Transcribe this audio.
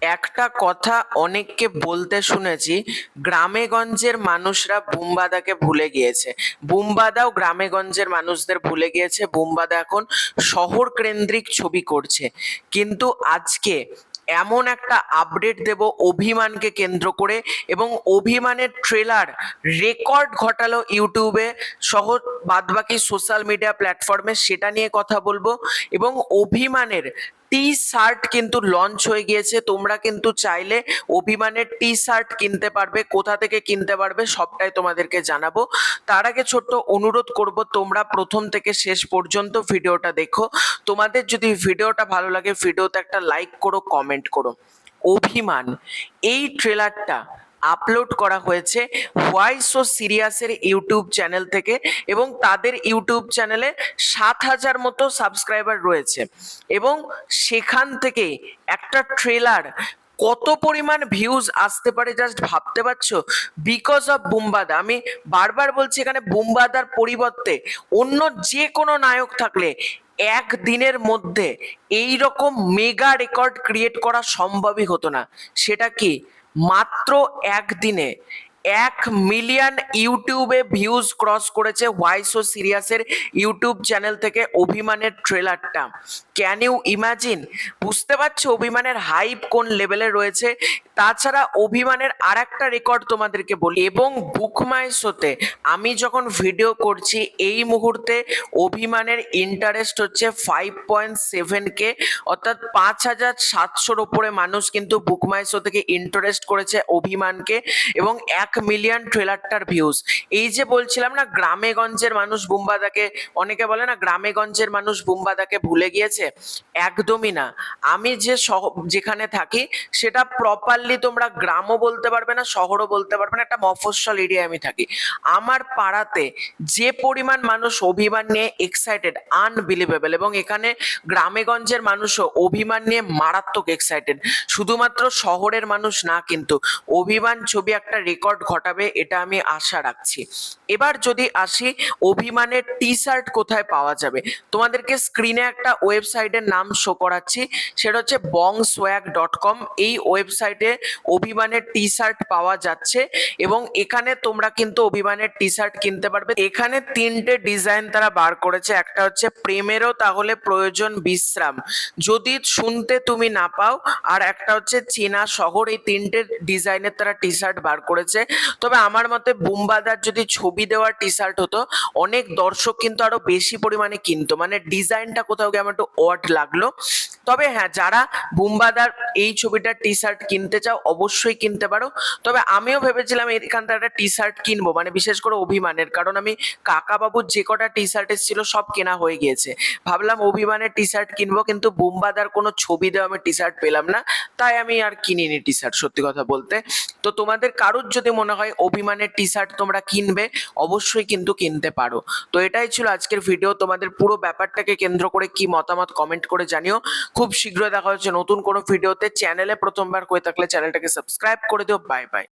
একটা কথা অনেককে বলতে শুনেছি, গ্রামেগঞ্জের মানুষরা বুম্বাদাকে ভুলে গিয়েছে। বুম্বাদাও গ্রামেগঞ্জের মানুষদের ভুলে গিয়েছে। বুম্বাদা এখন শহর কেন্দ্রিক ছবি করছে। কিন্তু আজকে এমন একটা আপডেট দেব অভিমানকে কেন্দ্র করে, এবং অভিমানের ট্রেলার রেকর্ড ঘটালো ইউটিউবে সহ বাদবাকি সোশ্যাল মিডিয়া প্ল্যাটফর্মে, সেটা নিয়ে কথা বলবো। এবং অভিমানের টি শার্ট কিন্তু লঞ্চ হয়ে গিয়েছে। তোমরা কিন্তু চাইলে অভিমানের টি শার্ট কিনতে পারবে। কোথা থেকে কিনতে পারবে সবটাই তোমাদেরকে জানাবো। তার আগে ছোট্ট অনুরোধ করব, তোমরা প্রথম থেকে শেষ পর্যন্ত ভিডিওটা দেখো। তোমাদের যদি ভিডিওটা ভালো লাগে, ভিডিওতে একটা লাইক করো, কমেন্ট করো। অভিমান এই ট্রেলারটা আপলোড করা হয়েছে হোয়াই সো সিরিয়াসের ইউটিউব চ্যানেল থেকে, এবং তাদের ইউটিউব চ্যানেলে 7,000 মতো সাবস্ক্রাইবার রয়েছে। এবং সেখান থেকে একটা ট্রেলার কত পরিমাণ ভিউজ আসতে পারে জাস্ট ভাবতে পারছো? বিকজ অফ বুম্বাদা। আমি বারবার বলছি, এখানে বুম্বাদার পরিবর্তে অন্য যে কোনো নায়ক থাকলে একদিনের মধ্যে এই রকম মেগা রেকর্ড ক্রিয়েট করা সম্ভবই হতো না। সেটা কি, মাত্র একদিনে 1 মিলিয়ন ইউটিউবে ভিউজ ক্রস করেছে হোয়াই সো সিরিয়াসের ইউটিউব চ্যানেল থেকে অভিমানের ট্রেলারটা। Can you imagine? বুঝতে পারছো অভিমানের হাইপ কোন লেভেলে রয়েছে? তাছাড়া অভিমানের আর একটা রেকর্ড তোমাদেরকে বলি, এবং বুকমাই শোতে আমি যখন ভিডিও করছি এই মুহূর্তে অভিমানের ইন্টারেস্ট হচ্ছে 5.7K, অর্থাৎ 5,700-র ওপরে মানুষ কিন্তু বুকমাই শো থেকে ইন্টারেস্ট করেছে অভিমানকে, এবং 1 মিলিয়ন ট্রেলারটার ভিউজ। এই যে বলছিলাম না, গ্রামেগঞ্জের মানুষ বুম্বাদাকে, অনেকে বলে না গ্রামেগঞ্জের মানুষ বুম্বাদাকে ভুলে গিয়েছে, একদমই না। আমি যেখানে থাকি সেটা প্রপারলি তোমরা গ্রামও বলতে পারবে না, শহরও বলতে পারবে না, একটা মফস্বল এরিয়ায় আমি থাকি। আমার পাড়াতে যে পরিমাণ মানুষ অভিমান নিয়ে এক্সাইটেড, আনবিলিভেবল। এবং এখানে গ্রামেগঞ্জের মানুষও অভিমান নিয়ে মারাত্মক এক্সাইটেড। শুধুমাত্র শহরের মানুষ না, কিন্তু অভিমান ছবি একটা রেকর্ড ঘটাবে, এটা আমি আশা রাখছি। এবার যদি আসি, অভিমানের টি শার্ট কোথায় পাওয়া যাবে, তোমাদেরকে স্ক্রিনে একটা ওয়েবসাইটের নাম শো করাচ্ছি, সেটা হচ্ছে bongswag.com। এই ওয়েবসাইটে অভিমানের টি শার্ট পাওয়া যাচ্ছে, এবং এখানে তোমরা কিন্তু অভিমানের টি শার্ট কিনতে পারবে। এখানে 3টে ডিজাইন তারা বার করেছে। একটা হচ্ছে প্রেমেরও তাহলে প্রয়োজন বিশ্রাম, যদি শুনতে তুমি না পাও, আর একটা হচ্ছে চেনা শহর। এই 3টে ডিজাইনের তারা টি শার্ট বার করেছে। তবে আমার মতে বুম্বাদার যদি ছবি দেওয়ার টি শার্ট হতো, অনেক দর্শক কিন্তু আরো বেশি পরিমাণে কিনতো। মানে ডিজাইনটা কোথাও গিয়ে আমার একটু অড লাগলো। তবে হ্যাঁ, যারা বুম্বাদার এই ছবিটার টি শার্ট কিনতে চাও অবশ্যই কিনতে পারো। তবে আমিও ভেবেছিলাম এখান থেকে একটা টি শার্ট কিনবো, মানে বিশেষ করে অভিমানের, কারণ আমি কাকাবাবুর যে কটা টি শার্ট এসেছিল সব কেনা হয়ে গিয়েছে। ভাবলাম অভিমানের টি শার্ট কিনবো, কিন্তু বুম্বাদার কোনো ছবি দেওয়া আমি টি শার্ট পেলাম না, তাই আমি আর কিনিনি টি শার্ট, সত্যি কথা বলতে। তো তোমাদের কারুর যদি মনে হয় অভিমানের টি শার্ট তোমরা কিনবে, অবশ্যই কিন্তু কিনতে পারো। তো এটাই ছিল আজকের ভিডিও। তোমাদের পুরো ব্যাপারটাকে কেন্দ্র করে কি মতামত কমেন্ট করে জানিও। খুব শীঘ্রই দেখা হচ্ছে নতুন কোনো ভিডিওতে। চ্যানেলে প্রথমবার হয়ে থাকলে চ্যানেলটাকে সাবস্ক্রাইব করে দিও। Bye bye.